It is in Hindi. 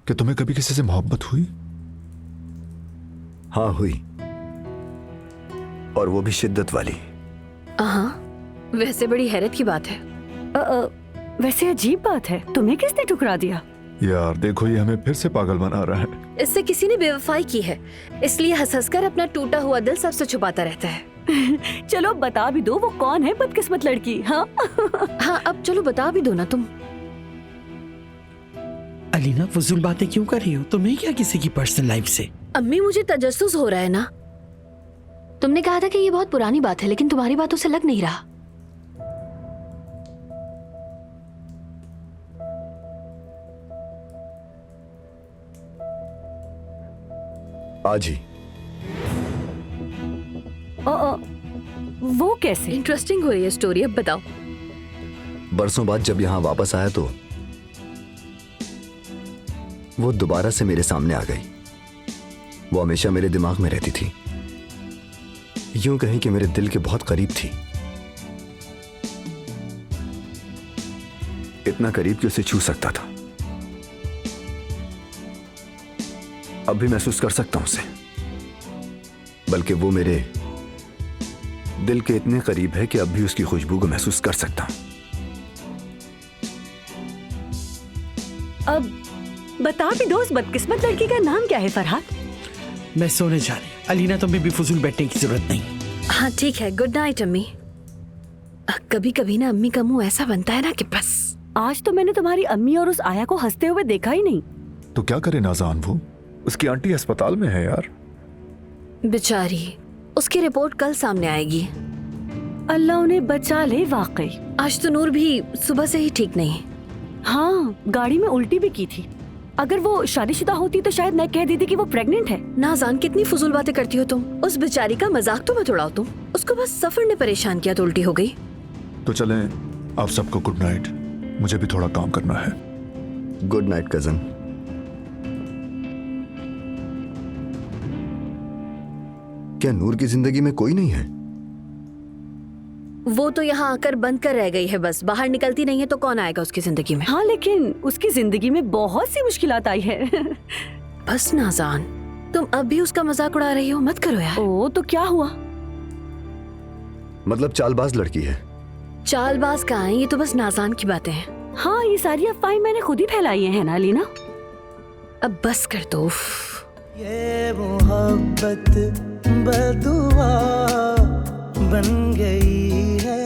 कि तुम्हें कभी किसी से मोहब्बत हुई? हाँ हुई, और वो भी शिद्दत वाली। हाँ, वैसे बड़ी हैरत की बात है। वैसे अजीब बात है, तुम्हें किसने ठुकरा दिया? यार देखो, ये हमें फिर से पागल बना रहा है। इससे किसी ने बेवफाई की है, इसलिए हंस हंस कर अपना टूटा हुआ दिल सबसे छुपाता रहता है। चलो बता भी दो वो कौन है बदकिस्मत लड़की। हाँ हाँ, अब चलो बता भी दो ना तुम। अलीना, फजूल बातें क्यों कर रही हो? तुम्हें क्या किसी की पर्सनल लाइफ से? अम्मी, मुझे तजस्सुस हो रहा है ना। तुमने कहा था कि ये बहुत पुरानी बात है, लेकिन तुम्हारी बातों से लग नहीं रहा। आज ही। वो कैसे? इंटरेस्टिंग हो रही है स्टोरी, अब बताओ। बरसों बाद जब यहाँ वापस आया तो वो दोबारा से मेरे सामने आ गई। वो हमेशा मेरे दिमाग में रहती थी, यूं कहें कि मेरे दिल के बहुत करीब थी। इतना करीब कि उसे छू सकता था। अब भी महसूस कर सकता हूं उसे, बल्कि वो मेरे दिल के इतने करीब है कि अब भी उसकी खुशबू को महसूस कर सकता हूं। अब बता भी दो, उस बदकिस्मत लड़की का नाम क्या है फरहाद? मैं सोने जा रही हूँ। अलीना, तुम्हें भी फजूल बैठने की जरूरत नहीं। हाँ ठीक है, गुड नाइट अम्मी। कभी कभी ना अम्मी का मुंह ऐसा बनता है ना कि बस। आज तो मैंने तुम्हारी अम्मी और उस आया को हंसते हुए देखा ही नहीं। तो क्या करे नाज़ान, वो उसकी आंटी अस्पताल में है यार। बेचारी, उसकी रिपोर्ट कल सामने आएगी। अल्लाह उन्हें बचा ले। वाकई आज तो नूर भी सुबह से ही ठीक नहीं। हाँ, गाड़ी में उल्टी भी की थी। अगर वो शादीशुदा होती तो शायद मैं कह देती कि वो प्रेग्नेंट है। नाज़ान, कितनी फजूल बातें करती हो तुम। उस बेचारी का मजाक तो मत उड़ाओ तुम। उसको बस सफर ने परेशान किया तो उल्टी हो गई। तो चलें, आप सबको गुड नाइट, मुझे भी थोड़ा काम करना है। Good night cousin. क्या नूर की जिंदगी में कोई नहीं है? वो तो यहाँ आकर बंद कर रह गई है, बस बाहर निकलती नहीं है तो कौन आएगा उसकी जिंदगी में। हाँ, लेकिन उसकी जिंदगी में बहुत सी मुश्किलात आई है। बस नाज़ान, तुम अब भी उसका मजाक उड़ा रही हो, मत करो यार। ओ तो क्या हुआ? मतलब चालबाज लड़की है। चालबाज कहाँ है, ये तो बस नाज़ान की बातें हैं। हाँ, ये सारी अफवाहें मैंने खुद ही फैलाई है ना अलीना। अब बस कर दो। ये मोहब्बत बदुआ बन गई है।